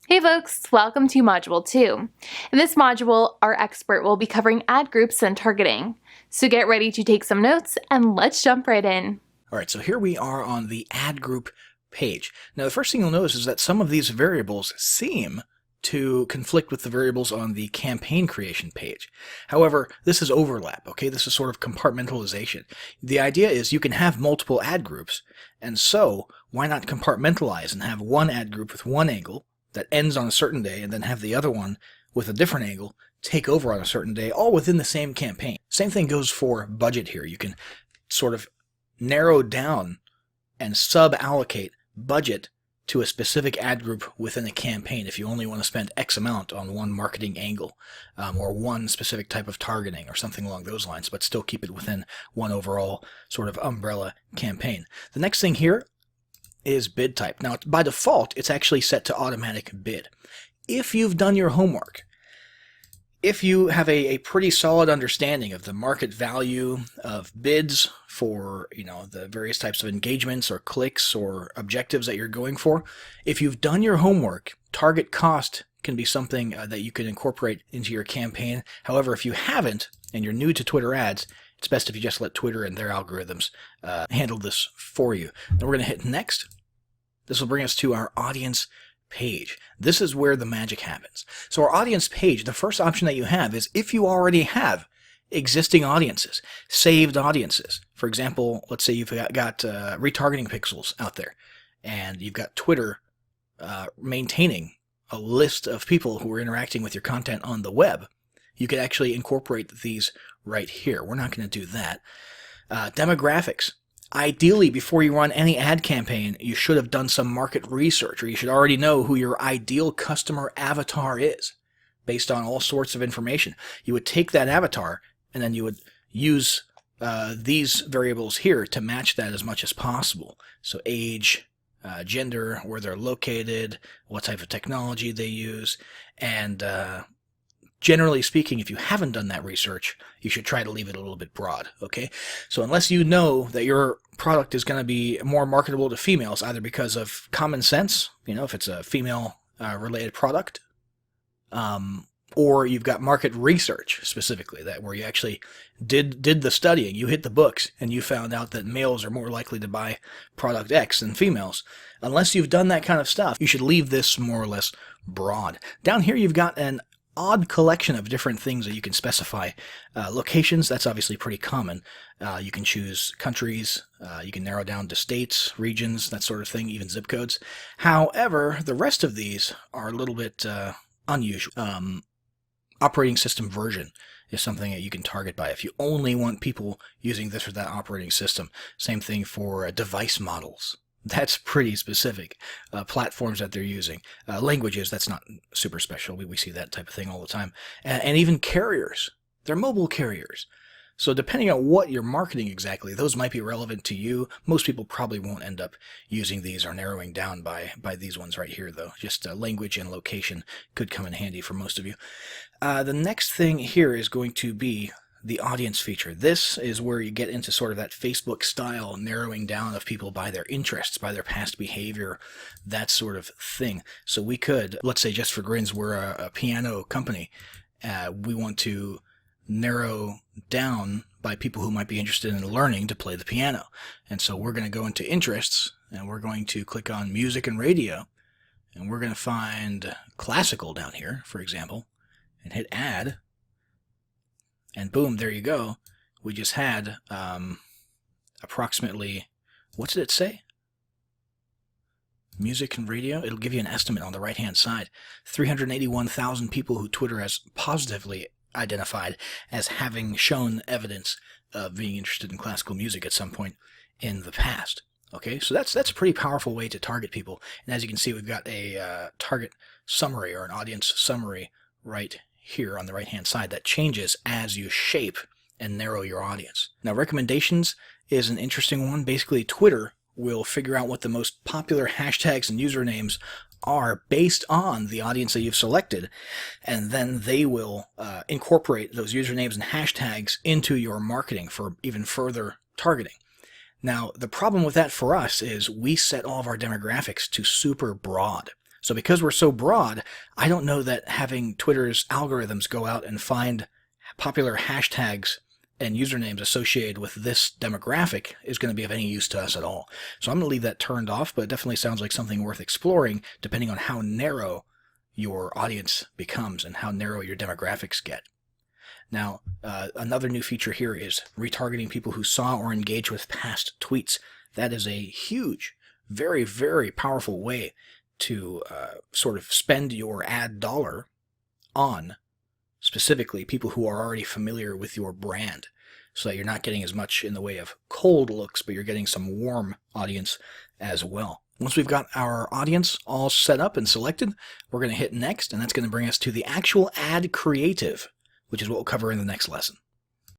Hey folks, welcome to Module 2. In this module, our expert will be covering ad groups and targeting. So get ready to take some notes and let's jump right in. All right, so here we are on the ad group page. Now the first thing you'll notice is that some of these variables seem to conflict with the variables on the campaign creation page. However, this is overlap, okay? This is sort of compartmentalization. The idea is you can have multiple ad groups, and so why not compartmentalize and have one ad group with one angle that ends on a certain day and then have the other one with a different angle take over on a certain day, all within the same campaign. Same thing goes for budget here. You can sort of narrow down and sub-allocate budget to a specific ad group within a campaign if you only want to spend X amount on one marketing angle or one specific type of targeting or something along those lines, but still keep it within one overall sort of umbrella campaign. The next thing here is bid type. Now, by default, it's actually set to automatic bid. If you've done your homework, if you have a pretty solid understanding of the market value of bids for, the various types of engagements or clicks or objectives that you're going for, if you've done your homework, target cost can be something that you can incorporate into your campaign. However, if you haven't and you're new to Twitter ads, it's best if you just let Twitter and their algorithms handle this for you. Then we're going to hit next. This will bring us to our audience page. This is where the magic happens. So our audience page, the first option that you have is if you already have existing audiences, saved audiences. For example, let's say you've got retargeting pixels out there, and you've got Twitter maintaining a list of people who are interacting with your content on the web. You could actually incorporate these right here. We're not going to do that. Demographics. Ideally, before you run any ad campaign, you should have done some market research, or you should already know who your ideal customer avatar is, based on all sorts of information. You would take that avatar, and then you would use these variables here to match that as much as possible. So age, gender, where they're located, what type of technology they use, and generally speaking, if you haven't done that research, you should try to leave it a little bit broad, okay? So unless you know that your product is going to be more marketable to females, either because of common sense, if it's a female-related product, or you've got market research specifically, that where you actually did the studying, you hit the books, and you found out that males are more likely to buy product X than females. Unless you've done that kind of stuff, you should leave this more or less broad. Down here, you've got an odd collection of different things that you can specify. Locations, that's obviously pretty common. You can choose countries, you can narrow down to states, regions, that sort of thing, even zip codes. However, the rest of these are a little bit unusual. Operating system version is something that you can target by if you only want people using this or that operating system. Same thing for device models. That's pretty specific. Platforms that they're using. Languages, that's not super special. We see that type of thing all the time. And even carriers. They're mobile carriers. So depending on what you're marketing exactly, those might be relevant to you. Most people probably won't end up using these or narrowing down by these ones right here, though. Just language and location could come in handy for most of you. The next thing here is going to be the audience feature. This is where you get into sort of that Facebook style narrowing down of people by their interests, by their past behavior, that sort of thing. So we could, let's say just for grins, we're a piano company. We want to narrow down by people who might be interested in learning to play the piano. And so we're going to go into interests, and we're going to click on music and radio, and we're going to find classical down here, for example, and hit add. And boom, there you go. We just had approximately, what did it say? Music and radio. It'll give you an estimate on the right-hand side. 381,000 people who Twitter has positively identified as having shown evidence of being interested in classical music at some point in the past. Okay, so that's a pretty powerful way to target people. And as you can see, we've got a target summary or an audience summary right here on the right hand side that changes as you shape and narrow your audience. Now, recommendations is an interesting one. Basically, Twitter will figure out what the most popular hashtags and usernames are based on the audience that you've selected, and then they will incorporate those usernames and hashtags into your marketing for even further targeting. Now, the problem with that for us is we set all of our demographics to super broad. So because we're so broad, I don't know that having Twitter's algorithms go out and find popular hashtags and usernames associated with this demographic is going to be of any use to us at all. So I'm going to leave that turned off, but it definitely sounds like something worth exploring depending on how narrow your audience becomes and how narrow your demographics get. Now, another new feature here is retargeting people who saw or engaged with past tweets. That is a huge, very, very powerful way to sort of spend your ad dollar on specifically people who are already familiar with your brand, so that you're not getting as much in the way of cold looks, but you're getting some warm audience as well. Once we've got our audience all set up and selected, we're going to hit next, and that's going to bring us to the actual ad creative, which is what we'll cover in the next lesson.